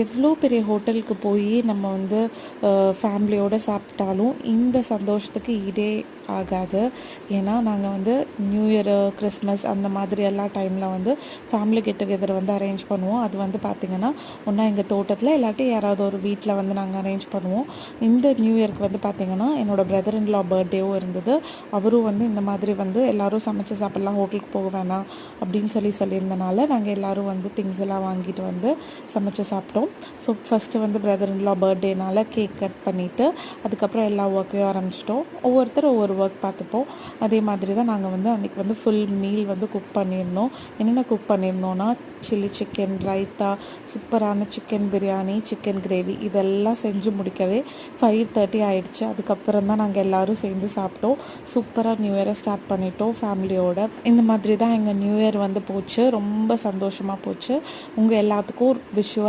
எவ்வளோ பெரிய ஹோட்டலுக்கு போய் நம்ம வந்து ஃபேமிலியோடு சாப்பிட்டாலும் இந்த சந்தோஷத்துக்கு ஈடே ஆகாது. ஏன்னா நாங்கள் வந்து நியூ இயரு, கிறிஸ்மஸ் அந்த மாதிரி எல்லா டைமில் வந்து ஃபேமிலி கெட் டுகெதர் வந்து அரேஞ்ச் பண்ணுவோம். அது வந்து பார்த்திங்கன்னா ஒன்றா எங்கள் தோட்டத்தில் இல்லாட்டி யாராவது ஒரு வீட்டில் வந்து நாங்கள் அரேஞ்ச் பண்ணுவோம். இந்த நியூ இயர்க்கு வந்து பார்த்திங்கன்னா என்னோடய பிரதர் இன் லா பர்த்டேவும் இருந்தது. அவரும் வந்து இந்த மாதிரி வந்து எல்லோரும் சமைச்சு சாப்பிட்லாம், ஹோட்டலுக்கு போக வேணாம் அப்படின்னு சொல்லியிருந்தனால நாங்கள் எல்லோரும் வந்து திங்ஸ் எல்லாம் வாங்கிட்டு வந்து சமைச்சு சாப்பிட்டோம். ஸோ ஃபஸ்ட்டு வந்து பிரதர் இன் லா பர்த்டேனால கேக் கட் பண்ணிவிட்டு அதுக்கப்புறம் எல்லா ஒர்க்கையும் ஆரம்பிச்சிட்டோம். ஒவ்வொருத்தர் ஒவ்வொரு ஒர்க் பார்த்துப்போம். அதே மாதிரி தான் நாங்கள் வந்து அன்றைக்கி வந்து ஃபுல் மீல் வந்து குக் பண்ணியிருந்தோம். என்னென்ன குக் பண்ணியிருந்தோன்னா சில்லி சிக்கன், ரைத்தா, சூப்பரான சிக்கன் பிரியாணி, சிக்கன் கிரேவி இதெல்லாம் செஞ்சு முடிக்கவே 5:30 ஆகிடுச்சு. அதுக்கப்புறம் தான் நாங்கள் எல்லோரும் சேர்ந்து சாப்பிட்டோம். சூப்பராக நியூ இயரை ஸ்டார்ட் பண்ணிட்டோம் ஃபேமிலியோட. இந்த மாதிரி தான் எங்கள் நியூ இயர் வந்து போச்சு. ரொம்ப சந்தோஷமாக போச்சு. உங்கள் எல்லாத்துக்கும் விஷ் யூ